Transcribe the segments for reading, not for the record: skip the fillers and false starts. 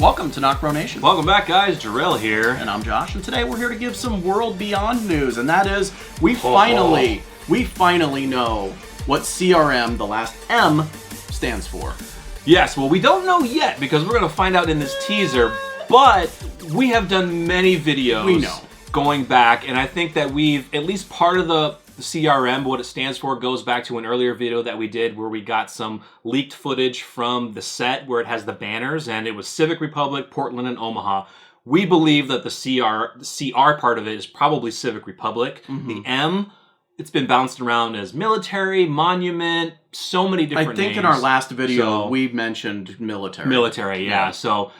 Welcome to NocBro Nation. Welcome back, guys. Jarrell here. And I'm Josh, and today we're here to give some World Beyond news, and that is, we finally know what CRM, the last M, stands for. Yes, well, we don't know yet, because we're going to find out in this teaser, but we have done many videos going back, and I think that we've, at least part of the CRM, what it stands for, goes back to an earlier video that we did where we got some leaked footage from the set where it has the banners, and it was Civic Republic, Portland, and Omaha. We believe that the CR part of it is probably Civic Republic. Mm-hmm. The M, it's been bounced around as military, monument, so many different names. I think in our last video we mentioned military. Military, yeah. So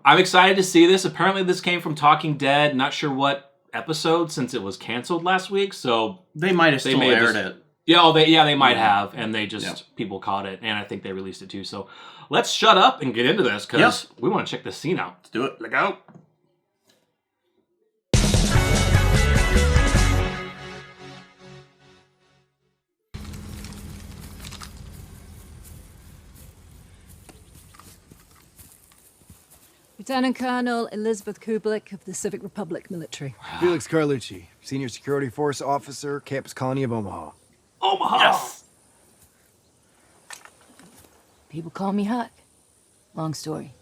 I'm excited to see this. Apparently this came from Talking Dead. Not sure what episode since it was canceled last week, so they might have still aired it. Yeah, they might have, and they just people caught it, and I think they released it too. So let's shut up and get into this because we want to check this scene out. Let's do it. Let's go. Lieutenant Colonel Elizabeth Kublik of the Civic Republic Military. Felix Carlucci, Senior Security Force Officer, Campus Colony of Omaha. Omaha! Yes! People call me Huck. Long story.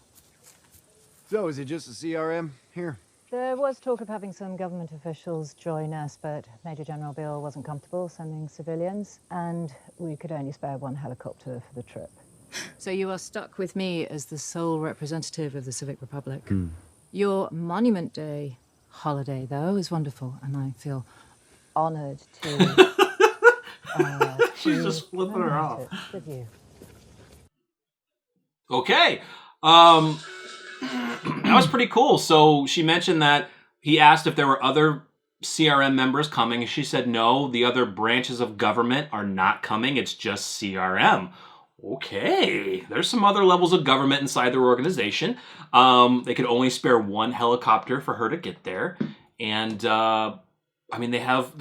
So, is it just a CRM here? There was talk of having some government officials join us, but Major General Bill wasn't comfortable sending civilians, and we could only spare one helicopter for the trip. So you are stuck with me as the sole representative of the Civic Republic. Your Monument Day holiday, though, is wonderful, and I feel honored to... She's just flipping her off. With you. Okay. That was pretty cool. So she mentioned that he asked if there were other CRM members coming, and she said no, the other branches of government are not coming. It's just CRM. Okay, there's some other levels of government inside their organization. They could only spare one helicopter for her to get there. And, I mean, they have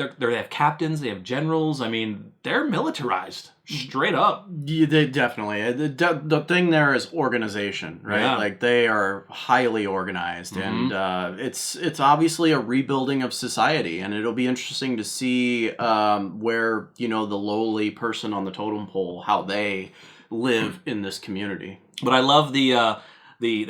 captains, they have generals. I mean, they're militarized, straight up. Yeah, they definitely. The thing there is organization, right? Yeah. Like, they are highly organized. Mm-hmm. And it's obviously a rebuilding of society. And it'll be interesting to see where, the lowly person on the totem pole, how they live in this community. But I love the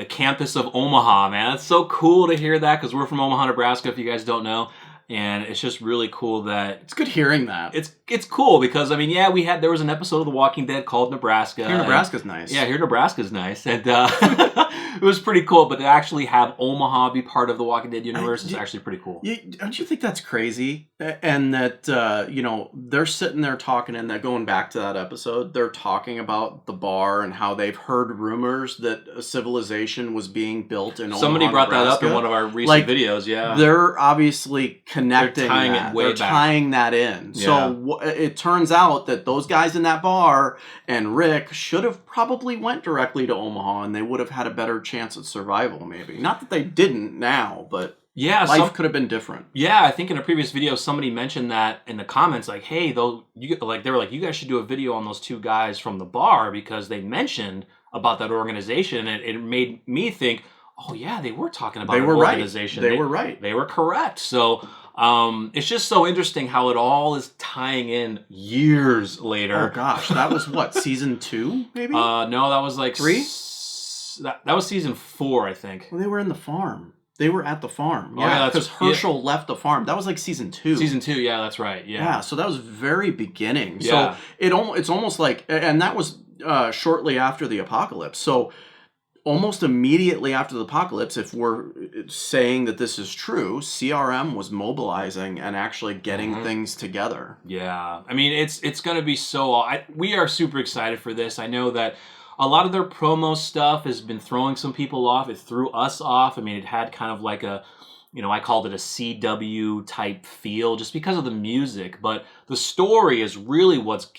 campus of Omaha, man. It's so cool to hear that because we're from Omaha, Nebraska, if you guys don't know. And it's just really cool that... It's good hearing that. It's cool because, I mean, yeah, there was an episode of The Walking Dead called Nebraska. Here Nebraska's nice. Yeah, here Nebraska's nice. And it was pretty cool, but to actually have Omaha be part of the Walking Dead universe is actually pretty cool. Don't you think that's crazy? And that, they're sitting there talking, and that going back to that episode, they're talking about the bar and how they've heard rumors that a civilization was being built in Omaha, Somebody brought Nebraska. That up in one of our recent videos, yeah. They're obviously connecting they're tying that in. Yeah. So it turns out that those guys in that bar and Rick should have probably went directly to Omaha, and they would have had a better chance at survival, maybe. Not that they didn't now, but life could have been different. Yeah, I think in a previous video somebody mentioned that in the comments, like, hey, they were like, you guys should do a video on those two guys from the bar because they mentioned about that organization, and it made me think, oh yeah, they were talking about an organization. They were right. They were correct. So it's just so interesting how it all is tying in years later. Oh gosh, that was what, season 2 maybe? No, that was like 3. That was season 4, I think. Well, they were in the farm. They were at the farm. Yeah, because Herschel left the farm. That was like season 2. Season 2, yeah, that's right. Yeah, so that was very beginning. Yeah. So it's almost like, and that was shortly after the apocalypse. So almost immediately after the apocalypse, if we're saying that this is true, CRM was mobilizing and actually getting things together. Yeah, I mean, it's going to be so... we are super excited for this. I know that a lot of their promo stuff has been throwing some people off. It threw us off. I mean, it had kind of like a... I called it a CW type feel just because of the music. But the story is really what's,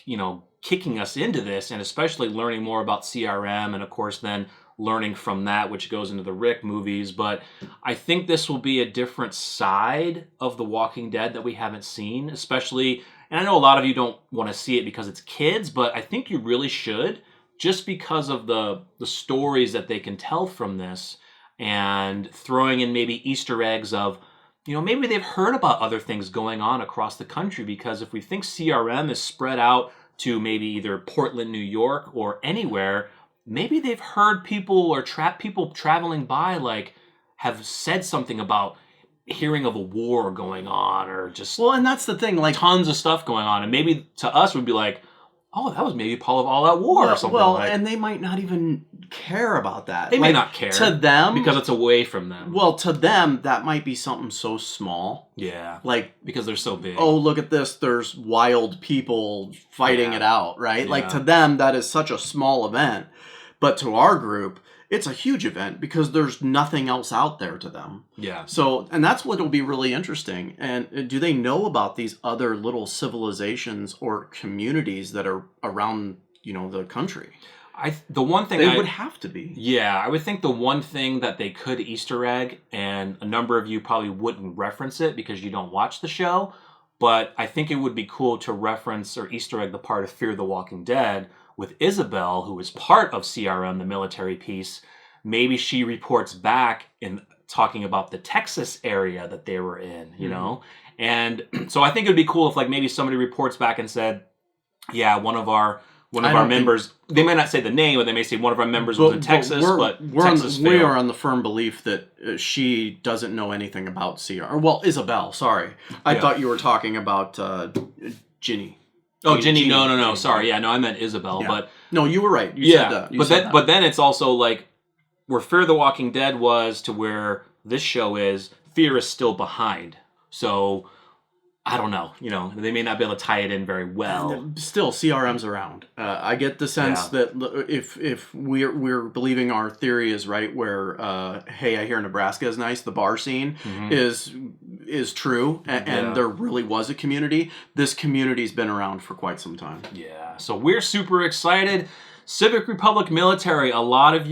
kicking us into this, and especially learning more about CRM, and of course then learning from that, which goes into the Rick movies. But I think this will be a different side of The Walking Dead that we haven't seen, especially, and I know a lot of you don't want to see it because it's kids, but I think you really should, just because of the stories that they can tell from this. and throwing in maybe Easter eggs of, maybe they've heard about other things going on across the country, because if we think CRM is spread out to maybe either Portland, New York, or anywhere, maybe they've heard people or people traveling by have said something about hearing of a war going on, or just and that's the thing, tons of stuff going on, and maybe to us would be like, oh, that was maybe part of all that war or something. And they might not even care about that. They may not care to them because it's away from them. Well, to them that might be something so small. Yeah, because they're so big. Oh, look at this! There's wild people fighting it out, right? Yeah. To them that is such a small event, but to our group, it's a huge event because there's nothing else out there to them. Yeah. So, and that's what will be really interesting. And do they know about these other little civilizations or communities that are around, the country? The one thing they would have to be. Yeah, I would think the one thing that they could Easter egg, and a number of you probably wouldn't reference it because you don't watch the show, but I think it would be cool to reference or Easter egg the part of Fear the Walking Dead with Isabel, who is part of CRM, the military piece. Maybe she reports back in talking about the Texas area that they were in, And so I think it would be cool if maybe somebody reports back and said, yeah, one of our members, they may not say the name, but they may say one of our members was in Texas, we are on the firm belief that she doesn't know anything about CRM. Well, Isabel, sorry. I thought you were talking about Ginny. Oh, Ginny, no. Sorry, I meant Isabel, yeah. but... No, you were right. You said that. But then it's also where Fear the Walking Dead was to where this show is, Fear is still behind. So, I don't know. They may not be able to tie it in very well. Still, CRM's around. I get the sense that if we're believing our theory is right, where hey, I hear Nebraska is nice, the bar scene is true, and there really was a community. This community's been around for quite some time. Yeah. So we're super excited. Civic Republic Military. A lot of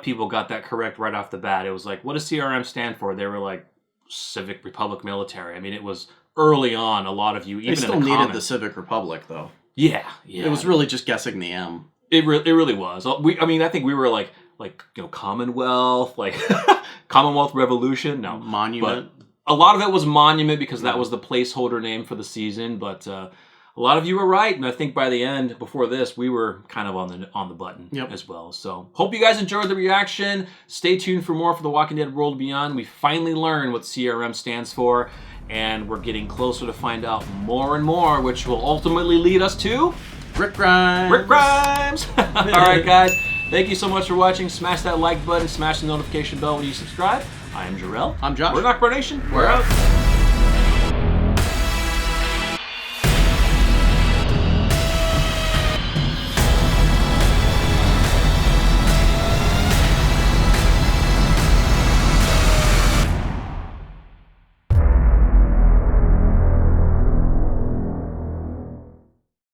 people got that correct right off the bat. It was what does CRM stand for? They were like, Civic Republic Military. I mean, it was early on. A lot lot of you, even they still in the needed comments, the Civic Republic, though. Yeah. It was really just guessing the M. It really was. I think we were Commonwealth, Commonwealth Revolution. No, Monument. But a lot of it was Monument because that was the placeholder name for the season. But a lot of you were right, and I think by the end, before this, we were kind of on the button as well. So hope you guys enjoyed the reaction. Stay tuned for more for The Walking Dead World Beyond. We finally learned what CRM stands for, and we're getting closer to find out more and more, which will ultimately lead us to Rick Grimes. Rick Grimes. All right, guys. Thank you so much for watching. Smash that like button. Smash the notification bell when you subscribe. I am Jarrell. I'm Josh. We're NocBro Nation. We're out.